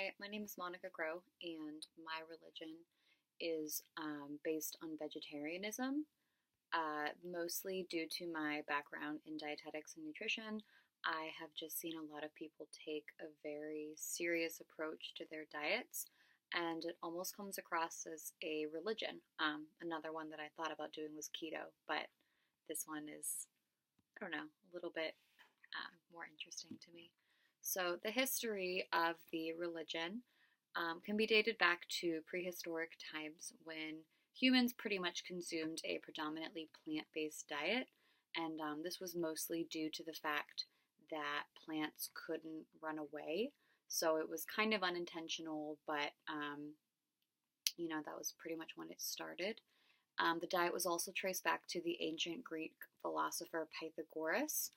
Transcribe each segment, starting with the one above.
Hi, my name is Monica Grow, and my religion is based on vegetarianism, mostly due to my background in dietetics and nutrition. I have just seen a lot of people take a very serious approach to their diets, and it almost comes across as a religion. Another one that I thought about doing was keto, but this one is, I don't know, a little bit more interesting to me. So, the history of the religion can be dated back to prehistoric times when humans pretty much consumed a predominantly plant based diet, and this was mostly due to the fact that plants couldn't run away. So, it was kind of unintentional, but that was pretty much when it started. The diet was also traced back to the ancient Greek philosopher Pythagoras,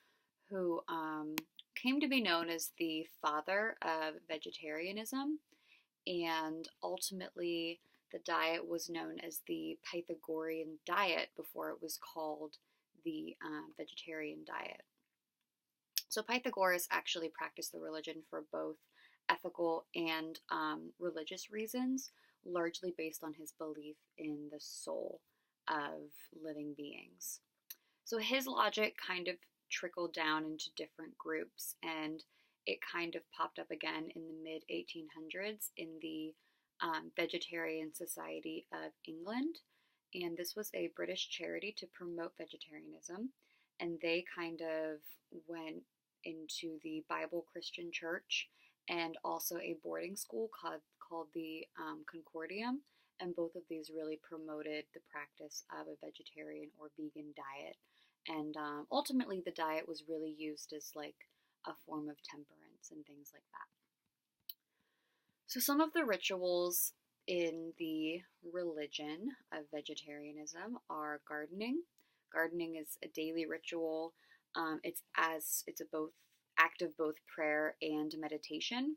who came to be known as the father of vegetarianism. And ultimately, the diet was known as the Pythagorean diet before it was called the vegetarian diet. So, Pythagoras actually practiced the religion for both ethical and religious reasons, largely based on his belief in the soul of living beings. So his logic kind of trickled down into different groups, and it kind of popped up again in the mid 1800s in the Vegetarian Society of England. And this was a British charity to promote vegetarianism. And they kind of went into the Bible Christian Church and also a boarding school called the Concordium. And both of these really promoted the practice of a vegetarian or vegan diet. And ultimately, the diet was really used as like a form of temperance and things like that. So, some of the rituals in the religion of vegetarianism are gardening. Gardening is a daily ritual. It's a both act of both prayer and meditation,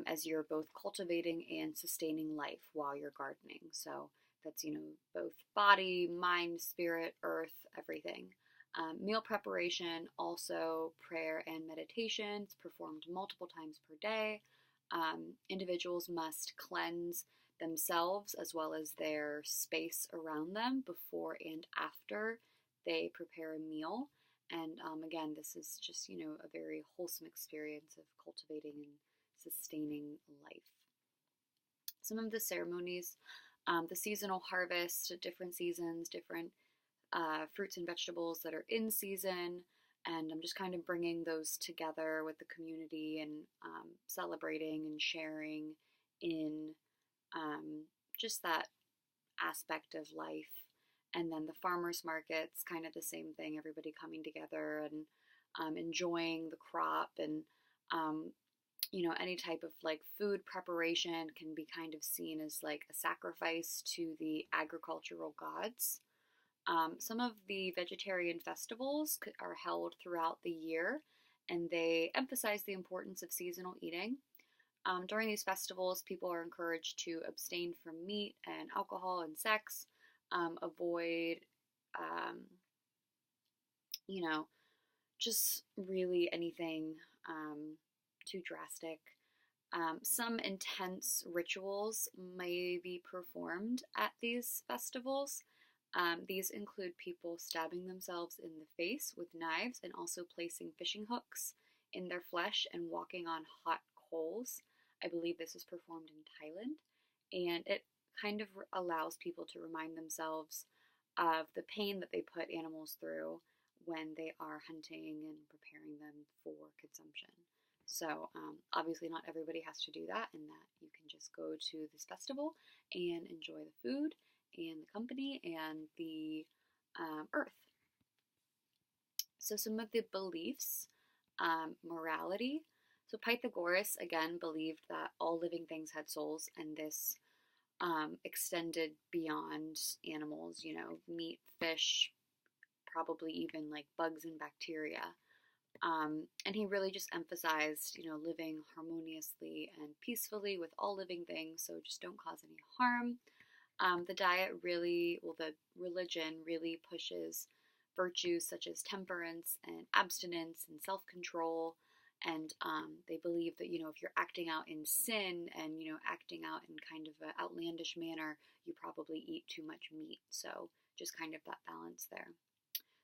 as you're both cultivating and sustaining life while you're gardening. So that's, both body, mind, spirit, earth, everything. Meal preparation, also prayer and meditation. It's performed multiple times per day. Individuals must cleanse themselves as well as their space around them before and after they prepare a meal. And again, this is just, a very wholesome experience of cultivating and sustaining life. Some of the ceremonies, the seasonal harvest, different seasons, different fruits and vegetables that are in season, and I'm just kind of bringing those together with the community and celebrating and sharing in just that aspect of life. And then the farmers markets, kind of the same thing, everybody coming together and enjoying the crop. And any type of like food preparation can be kind of seen as like a sacrifice to the agricultural gods. Some of the vegetarian festivals are held throughout the year, and they emphasize the importance of seasonal eating. During these festivals, people are encouraged to abstain from meat and alcohol and sex, avoid, just really anything too drastic. Some intense rituals may be performed at these festivals. These include people stabbing themselves in the face with knives and also placing fishing hooks in their flesh and walking on hot coals. I believe this is performed in Thailand, and it kind of allows people to remind themselves of the pain that they put animals through when they are hunting and preparing them for consumption. So obviously not everybody has to do that, and that you can just go to this festival and enjoy the food and the company and the earth. So some of the beliefs, morality. So Pythagoras, again, believed that all living things had souls, and this extended beyond animals, meat, fish, probably even like bugs and bacteria. And he really just emphasized, living harmoniously and peacefully with all living things, so just don't cause any harm. The the religion really pushes virtues such as temperance and abstinence and self-control And they believe that, if you're acting out in sin and, acting out in kind of an outlandish manner, you probably eat too much meat. So just kind of that balance there.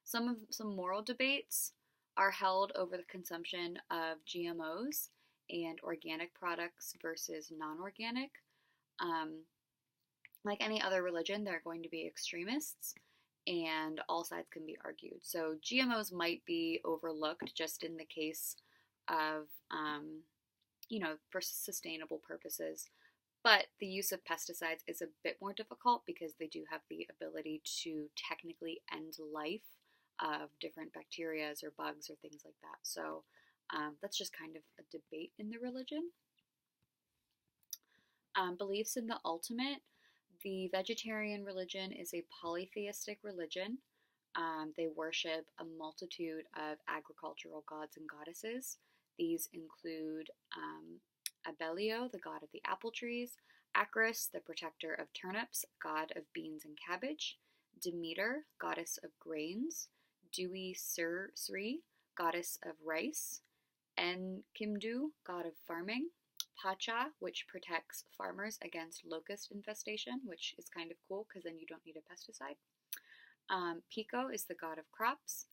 Some moral debates are held over the consumption of GMOs and organic products versus non-organic. Like any other religion, there are going to be extremists, and all sides can be argued. So GMOs might be overlooked just in the case of, for sustainable purposes. But the use of pesticides is a bit more difficult because they do have the ability to technically end life of different bacteria or bugs or things like that. So that's just kind of a debate in the religion. Beliefs in the ultimate. The vegetarian religion is a polytheistic religion. They worship a multitude of agricultural gods and goddesses. These include Abellio, the god of the apple trees; Acris, the protector of turnips, god of beans and cabbage; Demeter, goddess of grains; Dewi Sri, goddess of rice; Enkimdu, god of farming; Pacha, which protects farmers against locust infestation, which is kind of cool because then you don't need a pesticide. Pico is the god of crops.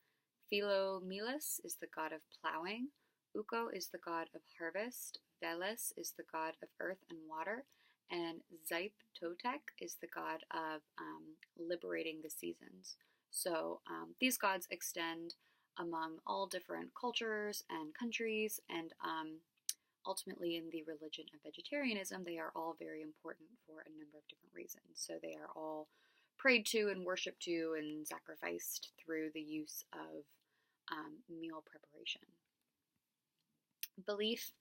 Philomelos is the god of plowing. Uko is the god of harvest. Veles is the god of earth and water. And Zaip Totek is the god of liberating the seasons. So these gods extend among all different cultures and countries, and ultimately in the religion of vegetarianism, they are all very important for a number of different reasons. So they are all prayed to and worshipped to and sacrificed through the use of meal preparation. Belief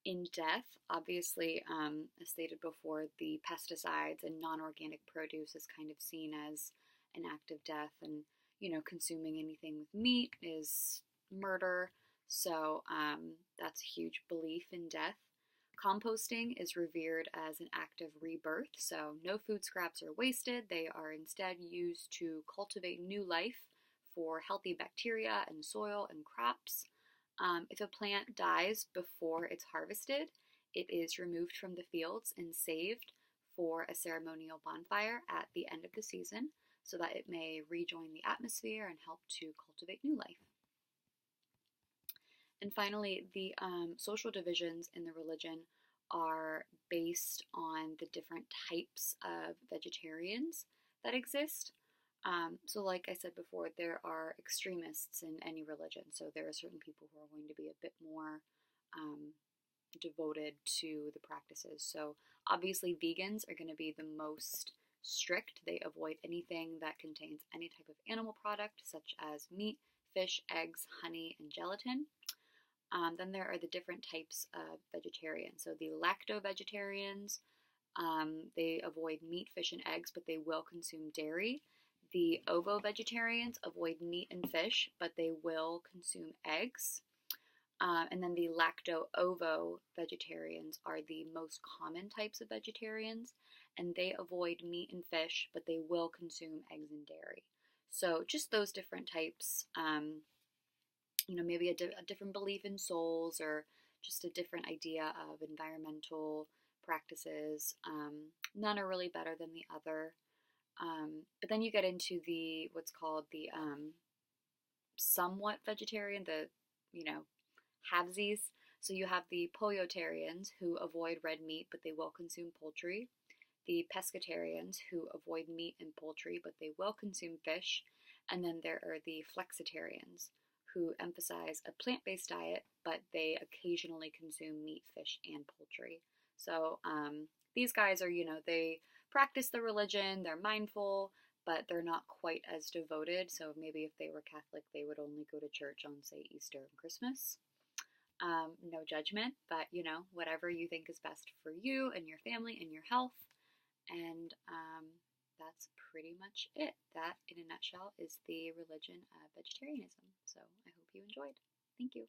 in death. Obviously, as stated before, the pesticides and non-organic produce is kind of seen as an act of death, and consuming anything with meat is murder. So that's a huge belief in death. Composting is revered as an act of rebirth, so no food scraps are wasted. They are instead used to cultivate new life for healthy bacteria and soil and crops. If a plant dies before it's harvested, it is removed from the fields and saved for a ceremonial bonfire at the end of the season so that it may rejoin the atmosphere and help to cultivate new life. And finally, the social divisions in the religion are based on the different types of vegetarians that exist. So like I said before, there are extremists in any religion. So there are certain people who are going to be a bit more devoted to the practices. So obviously vegans are going to be the most strict. They avoid anything that contains any type of animal product, such as meat, fish, eggs, honey, and gelatin. Then there are the different types of vegetarians. So the lacto-vegetarians, they avoid meat, fish, and eggs, but they will consume dairy. The ovo-vegetarians avoid meat and fish, but they will consume eggs. And then the lacto-ovo-vegetarians are the most common types of vegetarians, and they avoid meat and fish, but they will consume eggs and dairy. So just those different types. Maybe a different belief in souls, or just a different idea of environmental practices. None are really better than the other. But then you get into what's called the somewhat vegetarian, the halvesies. So you have the pollotarians who avoid red meat but they will consume poultry. The pescatarians who avoid meat and poultry but they will consume fish. And then there are the flexitarians who emphasize a plant-based diet, but they occasionally consume meat, fish, and poultry. So these guys are, they practice the religion, they're mindful, but they're not quite as devoted. So maybe if they were Catholic, they would only go to church on, say, Easter and Christmas. No judgment, but, whatever you think is best for you and your family and your health. And that's pretty much it. That, in a nutshell, is the religion of vegetarianism. So I hope you enjoyed. Thank you.